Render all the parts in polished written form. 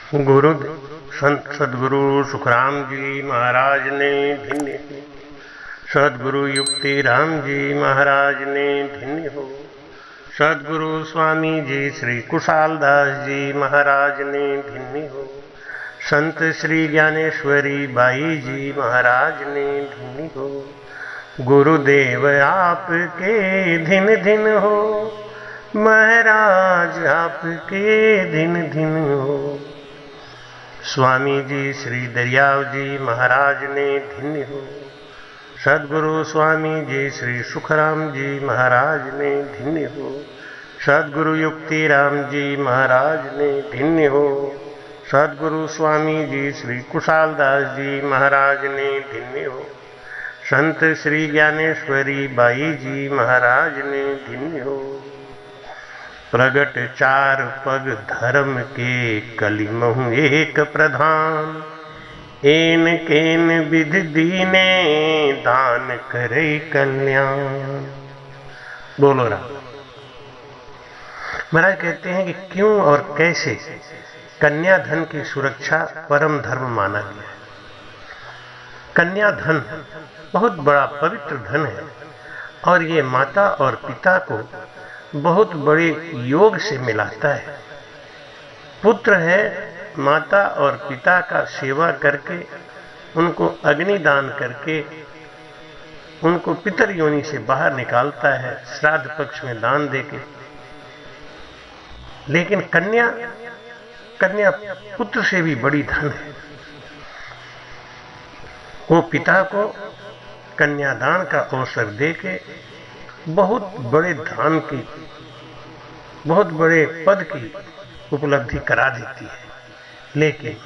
गुरु संत सदगुरु सुखराम जी महाराज ने भिन्न हो, सदगुरु युक्ति राम जी महाराज ने भिन्न हो, सदगुरु स्वामी जी श्री कुशालदास जी महाराज ने भिन्न हो, संत श्री ज्ञानेश्वरी बाई जी महाराज ने भिन्न हो, गुरुदेव आपके धिन धिन हो, महाराज आपके धिन धिन हो, स्वामी जी श्री दरियाव जी महाराज ने धिन्य हो, सदगुरु स्वामी जी श्री सुखराम जी महाराज ने धिन्य हो, सदगुरु युक्ति राम जी महाराज ने धिन्य हो, सदगुरु स्वामी जी श्री कुशालदास जी महाराज ने धिन्य हो, संत श्री ज्ञानेश्वरी बाई जी महाराज ने धिन्य हो, प्रगट चार पग धर्म के कलिमहु एक प्रधान, एन केन विधि दीने दान करे कल्याण। बोलो राम। महाराज कहते हैं कि क्यों और कैसे कन्या धन की सुरक्षा परम धर्म माना गया है। कन्या धन बहुत बड़ा पवित्र धन है और ये माता और पिता को बहुत बड़े योग से मिलाता है। पुत्र है माता और पिता का सेवा करके, उनको अग्निदान करके उनको पितर योनि से बाहर निकालता है, श्राद्ध पक्ष में दान देके। लेकिन कन्या पुत्र से भी बड़ी धन है। वो पिता को कन्यादान का अवसर देके बहुत बड़े धाम की, बहुत बड़े पद की उपलब्धि करा देती है। लेकिन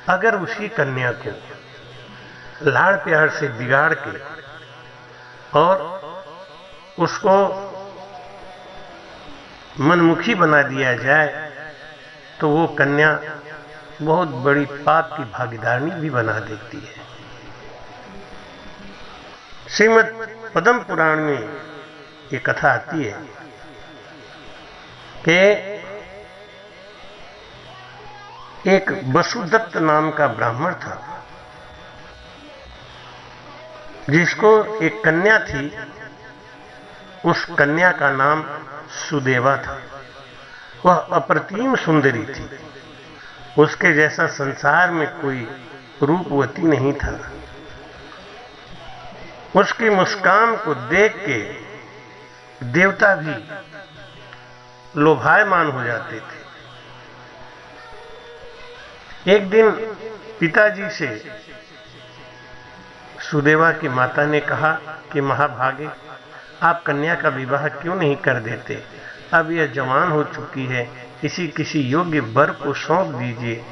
अगर उसी कन्या को लाड़ प्यार से बिगाड़ के और उसको मनमुखी बना दिया जाए तो वो कन्या बहुत बड़ी पाप की भागीदारनी भी बना देती है। श्रीमद् पद्म पुराण में ये कथा आती है कि एक वसुदत्त नाम का ब्राह्मण था, जिसको एक कन्या थी। उस कन्या का नाम सुदेवा था। वह अप्रतिम सुंदरी थी। उसके जैसा संसार में कोई रूपवती नहीं था। उसकी मुस्कान को देख के देवता भी लोभायमान हो जाते थे। एक दिन पिताजी से सुदेवा की माता ने कहा कि महाभागे, आप कन्या का विवाह क्यों नहीं कर देते? अब यह जवान हो चुकी है, किसी योग्य वर को सौंप दीजिए।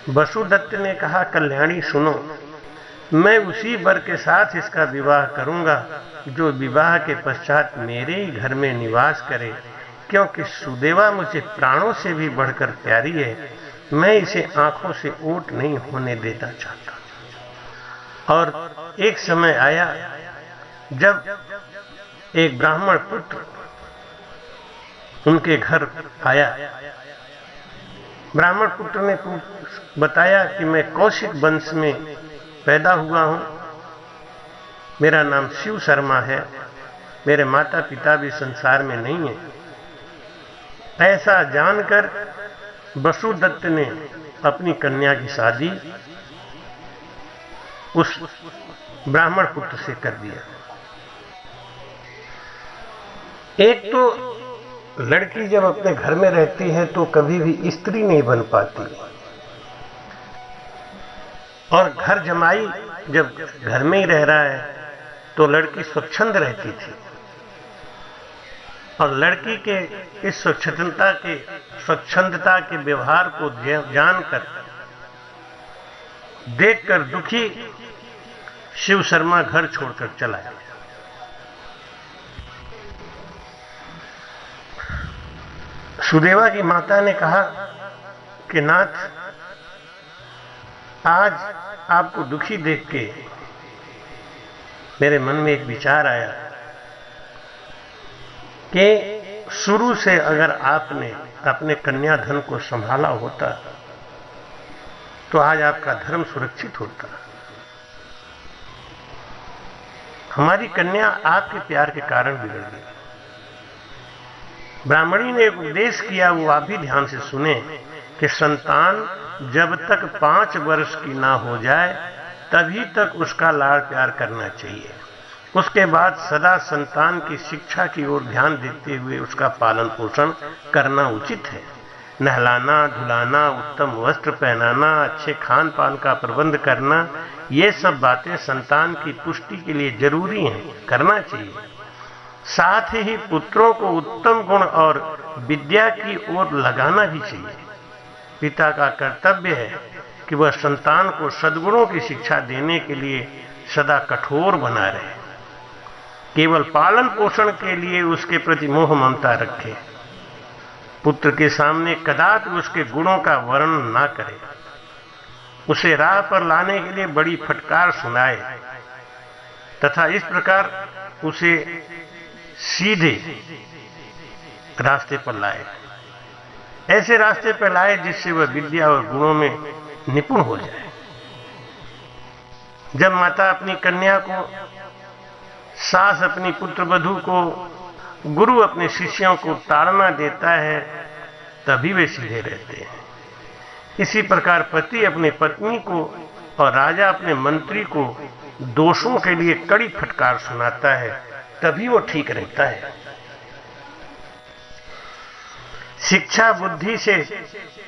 वसुदत्त ने कहा, कल्याणी सुनो, मैं उसी वर के साथ इसका विवाह करूंगा जो विवाह के पश्चात मेरे ही घर में निवास करे, क्योंकि सुदेवा मुझे प्राणों से भी बढ़कर प्यारी है। मैं इसे आंखों से ओट नहीं होने देना चाहता। और एक समय आया जब एक ब्राह्मण पुत्र उनके घर आया। ब्राह्मण पुत्र ने बताया कि मैं कौशिक वंश में पैदा हुआ हूं, मेरा नाम शिव शर्मा है, मेरे माता पिता भी संसार में नहीं है। ऐसा जानकर वसुदत्त ने अपनी कन्या की शादी उस ब्राह्मण पुत्र से कर दिया। एक तो लड़की जब अपने घर में रहती है तो कभी भी स्त्री नहीं बन पाती, और घर जमाई जब घर में ही रह रहा है तो लड़की स्वच्छंद रहती थी। और लड़की के इस स्वच्छंदता के व्यवहार को जानकर, देखकर दुखी शिव शर्मा घर छोड़कर चला गया। सुदेवा की माता ने कहा कि नाथ, आज आपको दुखी देख के मेरे मन में एक विचार आया कि शुरू से अगर आपने अपने कन्याधन को संभाला होता तो आज आपका धर्म सुरक्षित होता। हमारी कन्या आपके प्यार के कारण बिगड़ गई। ब्राह्मणी ने एक उपदेश किया, वो आप भी ध्यान से सुने कि संतान जब तक 5 वर्ष की ना हो जाए तभी तक उसका लाड़ प्यार करना चाहिए। उसके बाद सदा संतान की शिक्षा की ओर ध्यान देते हुए उसका पालन पोषण करना उचित है। नहलाना, धुलाना, उत्तम वस्त्र पहनाना, अच्छे खान पान का प्रबंध करना, ये सब बातें संतान की पुष्टि के लिए जरूरी हैं, करना चाहिए। साथ ही पुत्रों को उत्तम गुण और विद्या की ओर लगाना भी चाहिए। पिता का कर्तव्य है कि वह संतान को सद्गुणों की शिक्षा देने के लिए सदा कठोर बना रहे, केवल पालन पोषण के लिए उसके प्रति मोह ममता रखे। पुत्र के सामने कदापि उसके गुणों का वर्णन ना करे, उसे राह पर लाने के लिए बड़ी फटकार सुनाए तथा इस प्रकार उसे सीधे रास्ते पर लाए, ऐसे रास्ते पर लाए जिससे वह विद्या और गुणों में निपुण हो जाए। जब माता अपनी कन्या को, सास अपनी पुत्र वधू को, गुरु अपने शिष्यों को ताड़ना देता है तभी वे सीधे रहते हैं। इसी प्रकार पति अपनी पत्नी को और राजा अपने मंत्री को दोषों के लिए कड़ी फटकार सुनाता है तभी वो ठीक रहता है। शिक्षा बुद्धि से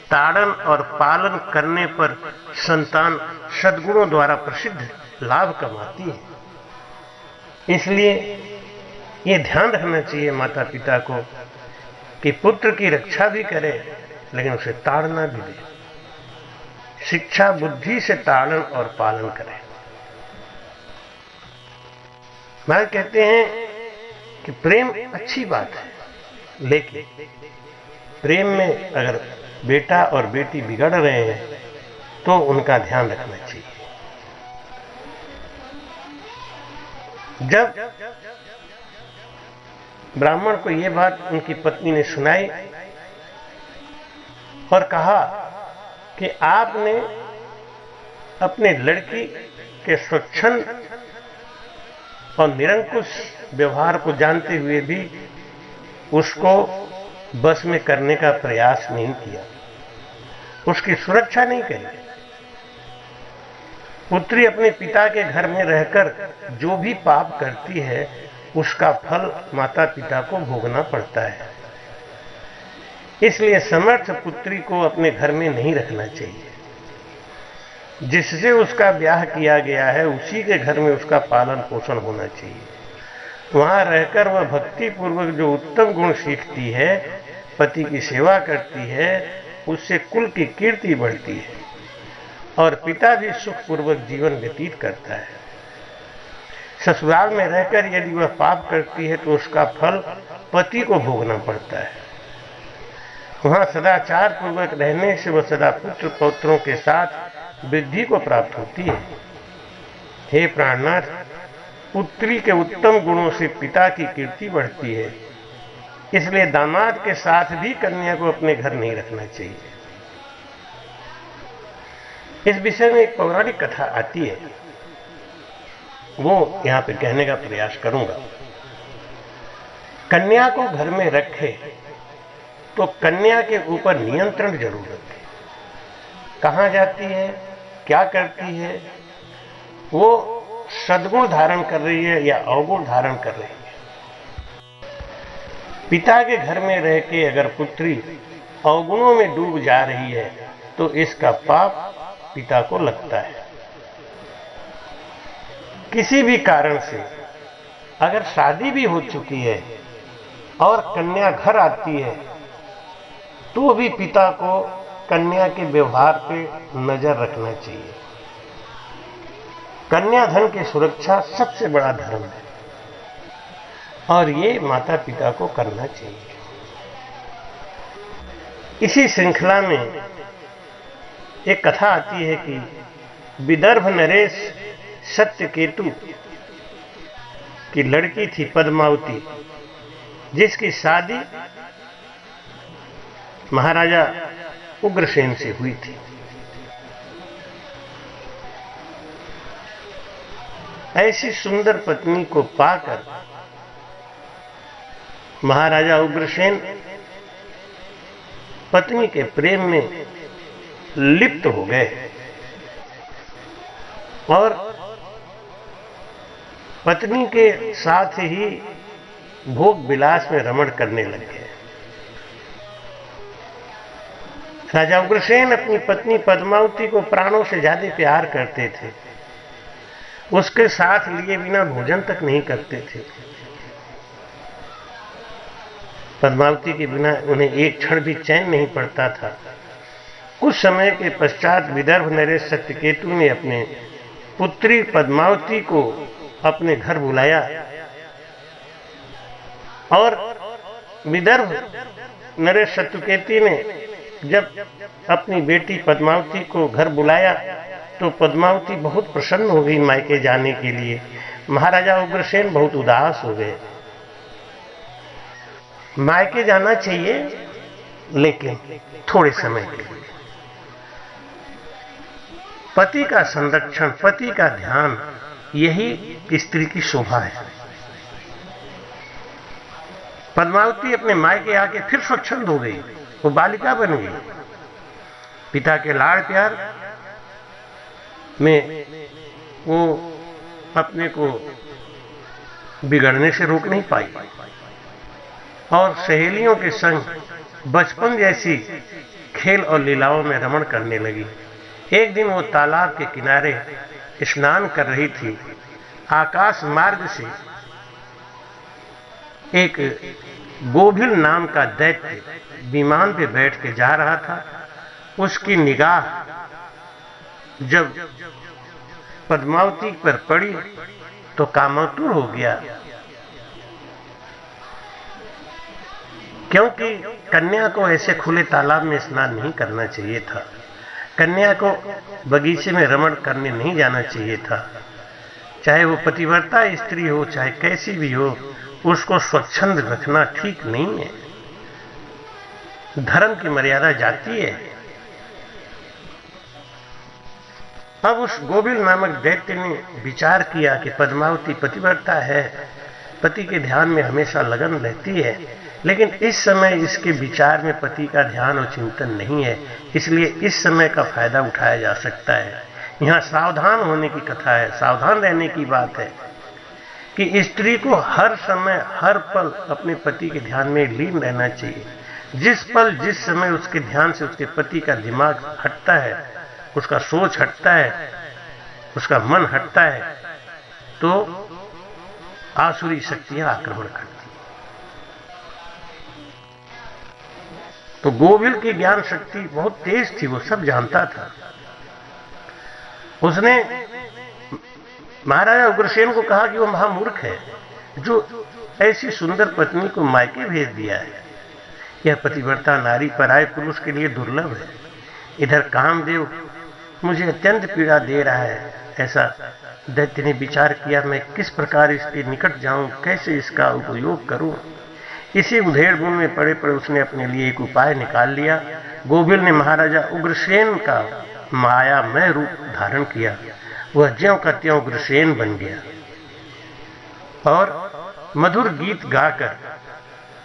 ताड़न और पालन करने पर संतान सद्गुणों द्वारा प्रसिद्ध लाभ कमाती है। इसलिए ये ध्यान रखना चाहिए माता पिता को कि पुत्र की रक्षा भी करे लेकिन उसे ताड़ना भी दे। शिक्षा बुद्धि से ताड़न और पालन करें। महाराज कहते हैं कि प्रेम अच्छी बात है, लेकिन प्रेम में अगर बेटा और बेटी बिगड़ रहे हैं तो उनका ध्यान रखना चाहिए। जब ब्राह्मण को यह बात उनकी पत्नी ने सुनाई और कहा कि आपने अपने लड़की के स्वच्छंद और निरंकुश व्यवहार को जानते हुए भी उसको बस में करने का प्रयास नहीं किया, उसकी सुरक्षा नहीं करी। पुत्री अपने पिता के घर में रहकर जो भी पाप करती है उसका फल माता पिता को भोगना पड़ता है। इसलिए समर्थ पुत्री को अपने घर में नहीं रखना चाहिए। जिससे उसका ब्याह किया गया है उसी के घर में उसका पालन पोषण होना चाहिए। वहां रहकर वह भक्ति पूर्वक जो उत्तम गुण सीखती है, पति की सेवा करती है, उससे कुल की कीर्ति बढ़ती है और पिता भी सुखपूर्वक जीवन व्यतीत करता है। ससुराल में रहकर यदि वह पाप करती है तो उसका फल पति को भोगना पड़ता है। वहां सदाचार पूर्वक रहने से वह सदा पुत्र पौत्रों के साथ वृद्धि को प्राप्त होती है। हे प्राणनाथ, पुत्री के उत्तम गुणों से पिता की कीर्ति बढ़ती है, इसलिए दामाद के साथ भी कन्या को अपने घर नहीं रखना चाहिए। इस विषय में एक पौराणिक कथा आती है, वो यहां पे कहने का प्रयास करूंगा। कन्या को घर में रखे तो कन्या के ऊपर नियंत्रण जरूर रखे। कहां जाती है, क्या करती है, वो सद्गुण धारण कर रही है या अवगुण धारण कर रही है। पिता के घर में रह के अगर पुत्री अवगुणों में डूब जा रही है तो इसका पाप पिता को लगता है। किसी भी कारण से अगर शादी भी हो चुकी है और कन्या घर आती है तो भी पिता को कन्या के व्यवहार पे नजर रखना चाहिए। कन्या धन की सुरक्षा सबसे बड़ा धर्म है और ये माता पिता को करना चाहिए। इसी श्रृंखला में एक कथा आती है कि विदर्भ नरेश सत्यकेतु की लड़की थी पद्मावती, जिसकी शादी महाराजा उग्रसेन से हुई थी। ऐसी सुंदर पत्नी को पाकर महाराजा उग्रसेन पत्नी के प्रेम में लिप्त हो गए और पत्नी के साथ ही भोग विलास में रमण करने लग गए। राजा उग्रसेन अपनी पत्नी पद्मावती को प्राणों से ज्यादा प्यार करते थे। उसके साथ लिए बिना भोजन तक नहीं करते थे। पद्मावती के बिना उन्हें एक क्षण भी चैन नहीं पड़ता था। कुछ समय के पश्चात विदर्भ नरेश सत्यकेतु ने अपने पुत्री पद्मावती को अपने घर बुलाया और विदर्भ नरेश सत्यकेतु ने जब अपनी बेटी पद्मावती को घर बुलाया तो पद्मावती बहुत प्रसन्न हो गई मायके जाने के लिए। महाराजा उग्रसेन बहुत उदास हो गए। मायके जाना चाहिए लेकिन थोड़े समय के लिए। पति का संरक्षण, पति का ध्यान, यही स्त्री की शोभा है। पद्मावती अपने मायके आके फिर स्वच्छंद हो गई, वो बालिका बन गई। पिता के लाड़ प्यार में वो अपने को बिगड़ने से रोक नहीं पाई और सहेलियों के संग बचपन जैसी खेल और लीलाओं में रमण करने लगी। एक दिन वो तालाब के किनारे स्नान कर रही थी। आकाश मार्ग से एक गोभिल नाम का दैत्य विमान पे बैठ के जा रहा था। उसकी निगाह जब पद्मावती पर पड़ी तो कामातुर हो गया, क्योंकि कन्या को ऐसे खुले तालाब में स्नान नहीं करना चाहिए था। कन्या को बगीचे में रमण करने नहीं जाना चाहिए था। चाहे वो पतिव्रता स्त्री हो, चाहे कैसी भी हो, उसको स्वच्छंद रखना ठीक नहीं है। धर्म की मर्यादा जाती है। अब उस गोबिल नामक दैत्य ने विचार किया कि पद्मावती पतिव्रता है, पति के ध्यान में हमेशा लगन रहती है, लेकिन इस समय इसके विचार में पति का ध्यान और चिंतन नहीं है, इसलिए इस समय का फायदा उठाया जा सकता है। यहाँ सावधान होने की कथा है, सावधान रहने की बात है कि स्त्री को हर समय हर पल अपने पति के ध्यान में लीन रहना चाहिए। जिस पल जिस समय उसके ध्यान से उसके पति का दिमाग हटता है, उसका सोच हटता है, उसका मन हटता है, तो आसुरी शक्तियां आक्रमण करती। तो गोविल की ज्ञान शक्ति बहुत तेज थी, वो सब जानता था। उसने महाराजा उग्रसेन को कहा कि वो महामूर्ख है जो ऐसी सुंदर पत्नी को मायके भेज दिया है। यह पतिव्रता नारी पराये पुरुष के लिए दुर्लभ है। इधर कामदेव मुझे अत्यंत पीड़ा दे रहा है। ऐसा दैत्य ने विचार किया, मैं किस प्रकार इसके निकट जाऊं, कैसे इसका उपयोग करूं। इसी उधेड़-बुन में पड़े पड़े उसने अपने लिए एक उपाय निकाल लिया। गोविल ने महाराजा उग्रसेन का मायामय रूप धारण किया। वह ज्यों का त्यों उग्रसेन बन गया और मधुर गीत गाकर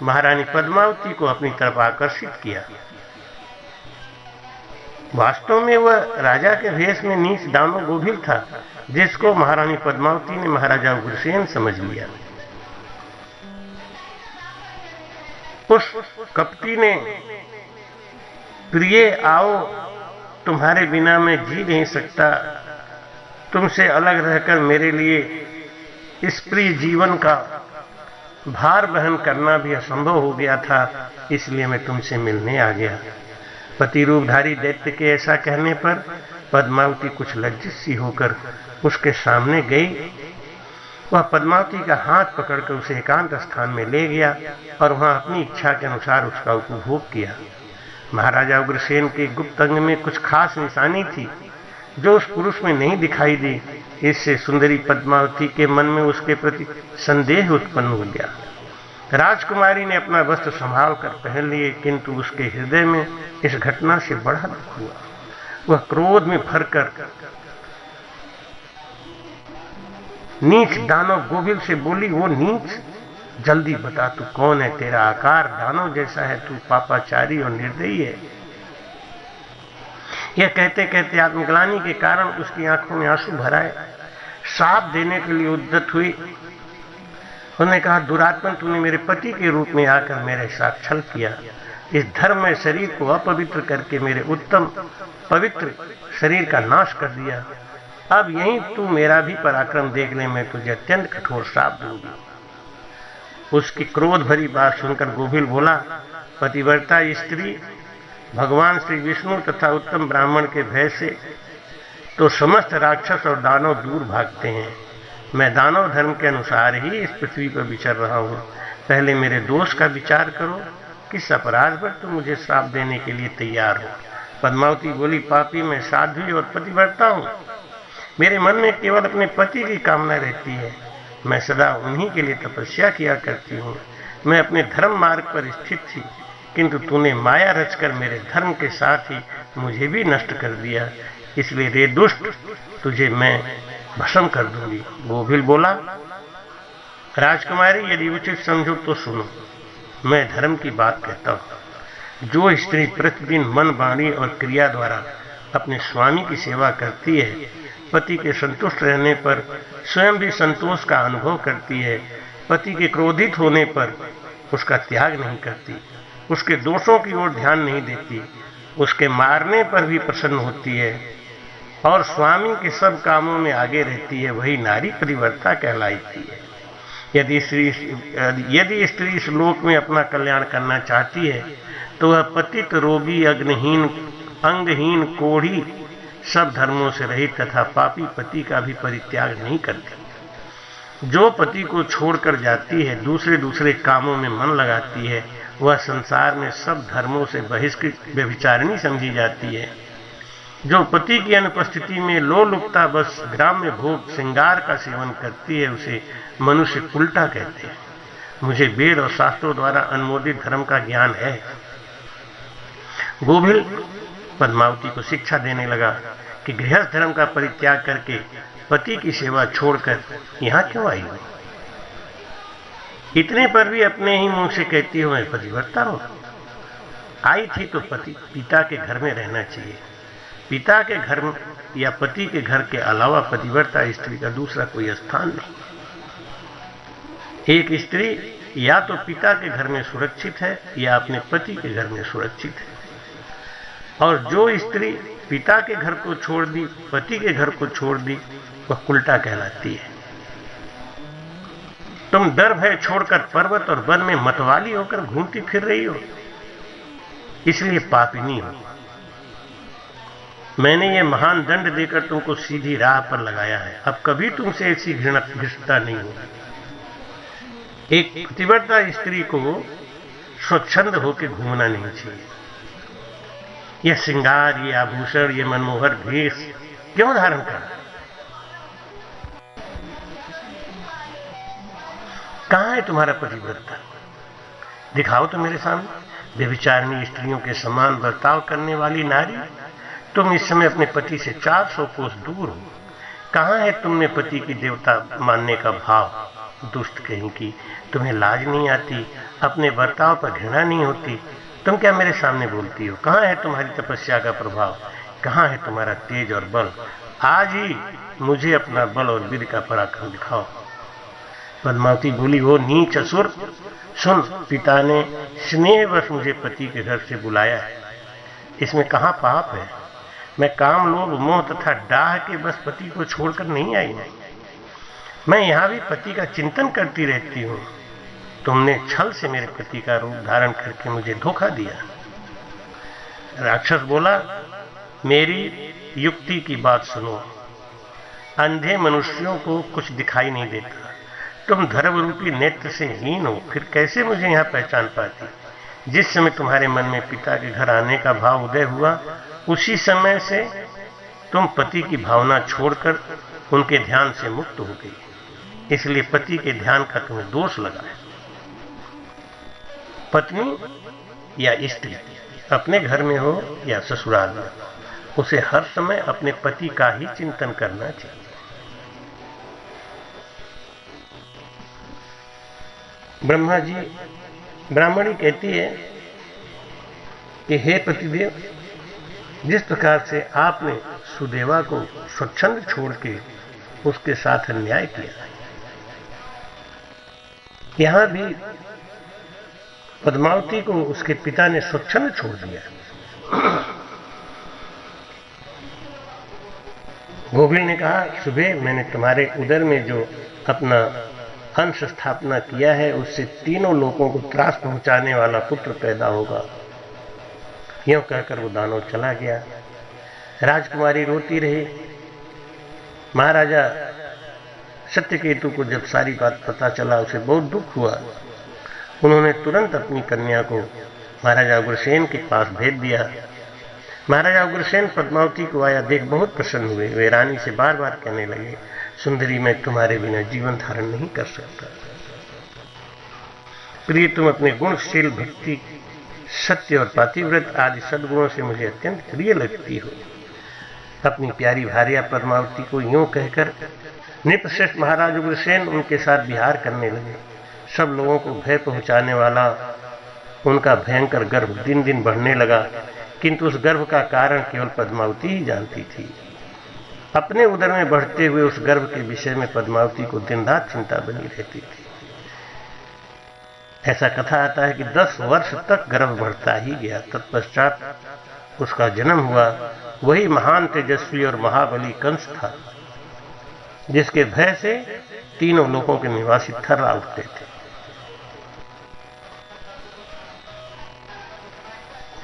महारानी पद्मावती को अपनी तरफ आकर्षित किया। वास्तव में वह राजा के भेष में नीच दानव गोभिल था, जिसको महारानी पद्मावती ने महाराजा उग्रसेन समझ लिया। उस कपटी ने, प्रिय आओ, तुम्हारे बिना मैं जी नहीं सकता, तुमसे अलग रहकर मेरे लिए इस प्रिय जीवन का भार वहन करना भी असंभव हो गया था, इसलिए मैं तुमसे मिलने आ गया। पति रूपधारी दैत्य के ऐसा कहने पर पद्मावती कुछ लज्जित सी होकर उसके सामने गई। वह पद्मावती का हाथ पकड़कर उसे एकांत स्थान में ले गया और वहां अपनी इच्छा के अनुसार उसका उपभोग किया। महाराजा उग्रसेन के गुप्त अंग में कुछ खास निशानी थी जो उस पुरुष में नहीं दिखाई दी। इससे सुंदरी पद्मावती के मन में उसके प्रति संदेह उत्पन्न हो गया। राजकुमारी ने अपना वस्त्र संभाल कर पहन लिए, किंतु उसके हृदय में इस घटना से बड़ा दुख हुआ। वह क्रोध में भरकर नीच दानव गोभिल से बोली, वो नीच, जल्दी बता तू कौन है, तेरा आकार दानव जैसा है, तू पापाचारी और निर्दयी है। यह कहते कहते आत्मग्लानि के कारण उसकी आंखों में आंसू भर आए। श्राप देने के लिए उद्यत हुई। उन्होंने कहा, दुरात्मन, तूने मेरे पति के रूप में आकर मेरे साथ छल किया, इस धर्म में शरीर को अपवित्र करके मेरे उत्तम पवित्र शरीर का नाश कर दिया। अब यहीं तू मेरा भी पराक्रम देखने में तुझे अत्यंत कठोर श्राप दूंगी। उसकी क्रोध भरी बात सुनकर गोभिल बोला, पतिव्रता स्त्री भगवान श्री विष्णु तथा उत्तम ब्राह्मण के भय से तो समस्त राक्षस और दानव दूर भागते हैं। मैं दानव धर्म के अनुसार ही इस पृथ्वी पर विचर रहा हूँ। पहले मेरे दोष का विचार करो, किस अपराध पर तुम मुझे श्राप देने के लिए तैयार हो। पद्मावती बोली, पापी, मैं साध्वी और पतिव्रता हूँ। मेरे मन में केवल अपने पति की कामना रहती है। मैं सदा उन्हीं के लिए तपस्या किया करती हूँ। मैं अपने धर्म मार्ग पर स्थित थी, किंतु तूने माया रचकर मेरे धर्म के साथ ही मुझे भी नष्ट कर दिया। इसलिए रे दुष्ट, तुझे मैं भस्म कर दूंगी। गोभिल बोला, राजकुमारी, यदि उचित समझो तो सुनो। मैं धर्म की बात कहता हूँ। जो स्त्री प्रतिदिन मन, वाणी और क्रिया द्वारा अपने स्वामी की सेवा करती है, पति के संतुष्ट रहने पर स्वयं भी संतोष का अनुभव करती है, पति के क्रोधित होने पर उसका त्याग नहीं करती, उसके दोषों की ओर ध्यान नहीं देती, उसके मारने पर भी प्रसन्न होती है और स्वामी के सब कामों में आगे रहती है, वही नारी पतिव्रता कहलाती है। यदि स्त्री इस लोक में अपना कल्याण करना चाहती है तो वह पतित, रोगी, अग्निहीन, अंगहीन, कोढ़ी, सब धर्मों से रहित तथा पापी पति का भी परित्याग नहीं करती। जो पति को छोड़कर जाती है, दूसरे कामों में मन लगाती है, वह संसार में सब धर्मों से बहिष्कृत व्यभिचारिणी समझी जाती है। जो पति की अनुपस्थिति में लोलुपता बस ग्राम्य भोग श्रृंगार का सेवन करती है, उसे मनुष्य उल्टा कहते हैं। मुझे वेद और शास्त्रों द्वारा अनुमोदित धर्म का ज्ञान है। गोभिल पद्मावती को शिक्षा देने लगा कि गृहस्थ धर्म का परित्याग करके पति की सेवा छोड़कर यहाँ क्यों आई हो? इतने पर भी अपने ही मुंह से कहती हो, मैं पतिव्रता हूं। आई थी तो पिता के घर में रहना चाहिए। पिता के घर या पति के घर के अलावा पतिव्रता स्त्री का दूसरा कोई स्थान नहीं। एक स्त्री या तो पिता के घर में सुरक्षित है या अपने पति के घर में सुरक्षित है, और जो स्त्री पिता के घर को छोड़ दी, पति के घर को छोड़ दी, वह उल्टा कहलाती है। तुम डर भय छोड़कर पर्वत और वन में मतवाली होकर घूमती फिर रही हो, इसलिए पापिनी हो। मैंने ये महान दंड देकर तुमको सीधी राह पर लगाया है। अब कभी तुमसे ऐसी घृणा नहीं होगी। एक पतिव्रता स्त्री को स्वच्छंद होकर घूमना नहीं चाहिए। यह श्रृंगार, ये आभूषण, ये मनमोहर भेष क्यों धारण करना? कहां है तुम्हारा पतिव्रता? दिखाओ तो मेरे सामने। व्यभिचारिणी स्त्रियों के समान बर्ताव करने वाली नारी, तुम इस समय अपने पति से 400 कोस दूर हो। कहां है तुमने पति की देवता मानने का भाव? दुष्ट कहीं की, तुम्हें लाज नहीं आती? अपने बर्ताव पर घृणा नहीं होती? तुम क्या मेरे सामने बोलती हो? कहां है तुम्हारी तपस्या का प्रभाव? कहां है तुम्हारा तेज और बल? आज ही मुझे अपना बल और वीर का पराक्रम दिखाओ। पद्मावती बोली, वो नीच असुर, सुन, पिता ने स्नेहवश मुझे पति के घर से बुलाया है। इसमें कहां पाप है? मैं काम, लोभ, मोह तथा डाह के बस पति को छोड़कर नहीं आई। मैं यहां भी पति का चिंतन करती रहती हूं। तुमने छल से मेरे पति का रूप धारण करके मुझे धोखा दिया। राक्षस बोला, मेरी युक्ति की बात सुनो। अंधे मनुष्यों को कुछ दिखाई नहीं देता। तुम धर्म रूपी नेत्र से हीन हो, फिर कैसे मुझे यहाँ पहचान पाती? जिस समय तुम्हारे मन में पिता के घर आने का भाव उदय हुआ, उसी समय से तुम पति की भावना छोड़कर उनके ध्यान से मुक्त हो गई। इसलिए पति के ध्यान का तुम्हें दोष लगा है। पत्नी या स्त्री अपने घर में हो या ससुराल में, उसे हर समय अपने पति का ही चिंतन करना चाहिए। ब्रह्मा जी, ब्राह्मणी कहती है कि हे पतिदेव, जिस प्रकार से आपने सुदेवा को स्वच्छंद छोड़ के उसके साथ अन्याय किया, यहां भी पद्मावती को उसके पिता ने स्वच्छंद छोड़ दिया। गोविल ने कहा, सुबह मैंने तुम्हारे उदर में जो अपना अंश स्थापना किया है, उससे तीनों लोगों को त्रास पहुंचाने वाला पुत्र पैदा होगा। यूं कहकर वो दानव चला गया। राजकुमारी रोती रही। महाराजा सत्यकेतु को जब सारी बात पता चला, उसे बहुत दुख हुआ। उन्होंने तुरंत अपनी कन्या को महाराजा उग्रसेन के पास भेज दिया। महाराजा उग्रसेन पद्मावती को आया देख बहुत प्रसन्न हुए। वे रानी से बार बार कहने लगे, सुंदरी, मैं तुम्हारे बिना जीवन धारण नहीं कर सकता। प्रिय, तुम अपने गुणशील, भक्ति, सत्य और पातिव्रत आदि सद्गुणों से मुझे अत्यंत प्रिय लगती हो। अपनी प्यारी भार्या पद्मावती को यूं कहकर नृपश्रेष्ठ महाराज उग्रसेन उनके साथ विहार करने लगे। सब लोगों को भय पहुंचाने वाला उनका भयंकर गर्भ दिन दिन बढ़ने लगा, किंतु उस गर्भ का कारण केवल पद्मावती ही जानती थी। अपने उदर में बढ़ते हुए उस गर्भ के विषय में पद्मावती को दिन रात चिंता बनी रहती थी। ऐसा कथा आता है कि 10 वर्ष तक गर्भ बढ़ता ही गया। तत्पश्चात उसका जन्म हुआ। वही महान तेजस्वी और महाबली कंस था, जिसके भय से तीनों लोगों के निवासी थर्रा उठते थे।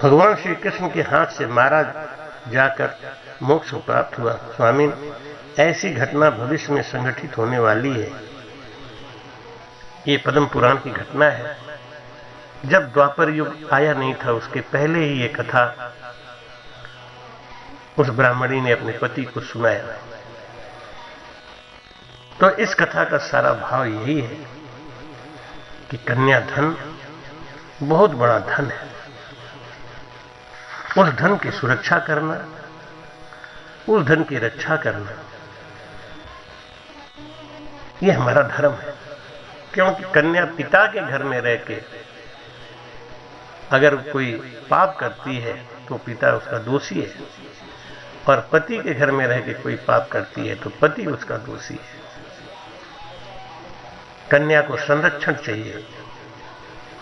भगवान श्री कृष्ण के हाथ से मारा जाकर मोक्ष प्राप्त हुआ। स्वामी, ऐसी घटना भविष्य में संघटित होने वाली है। ये पद्म पुराण की घटना है। जब द्वापर युग आया नहीं था, उसके पहले ही ये कथा उस ब्राह्मणी ने अपने पति को सुनाया। तो इस कथा का सारा भाव यही है कि कन्या धन बहुत बड़ा धन है। उस धन की सुरक्षा करना, उस धन की रक्षा करना, यह हमारा धर्म है। क्योंकि कन्या पिता के घर में रह के अगर कोई पाप करती है तो पिता उसका दोषी है, और पति के घर में रह के कोई पाप करती है तो पति उसका दोषी है। कन्या को संरक्षण चाहिए,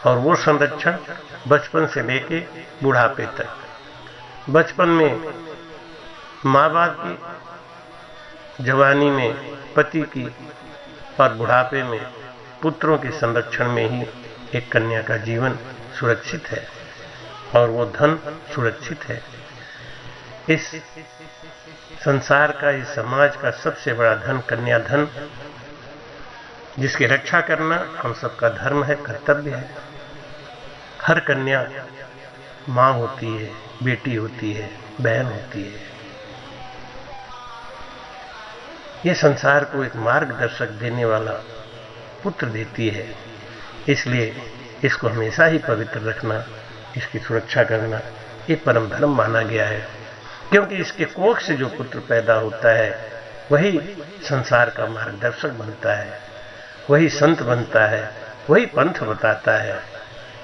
और वो संरक्षण बचपन से लेके बुढ़ापे तक। बचपन में माँ बाप की, जवानी में पति की, और बुढ़ापे में पुत्रों के संरक्षण में ही एक कन्या का जीवन सुरक्षित है, और वो धन सुरक्षित है। इस संसार का, इस समाज का सबसे बड़ा धन कन्या धन, जिसकी रक्षा करना हम सबका धर्म है, कर्तव्य है। हर कन्या माँ होती है, बेटी होती है, बहन होती है। ये संसार को एक मार्गदर्शक देने वाला पुत्र देती है। इसलिए इसको हमेशा ही पवित्र रखना, इसकी सुरक्षा करना, ये परम धर्म माना गया है। क्योंकि इसके कोख से जो पुत्र पैदा होता है, वही संसार का मार्गदर्शक बनता है, वही संत बनता है, वही पंथ बताता है।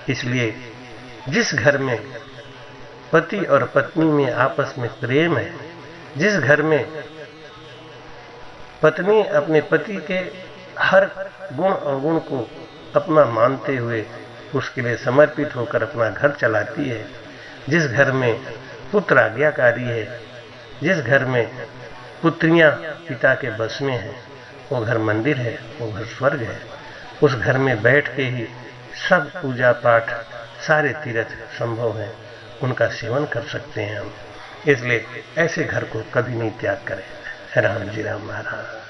इसलिए जिस घर में पति और पत्नी में आपस में प्रेम है, जिस घर में पत्नी अपने पति के हर गुण अवगुण को अपना मानते हुए उसके लिए समर्पित होकर अपना घर चलाती है, जिस घर में पुत्र आज्ञाकारी है, जिस घर में पुत्रियां पिता के बस में हैं, वो घर मंदिर है, वो घर स्वर्ग है। उस घर में बैठ के ही सब पूजा पाठ, सारे तीर्थ संभव हैं, उनका सेवन कर सकते हैं हम। इसलिए ऐसे घर को कभी नहीं त्याग करें। राम जी राम महाराज।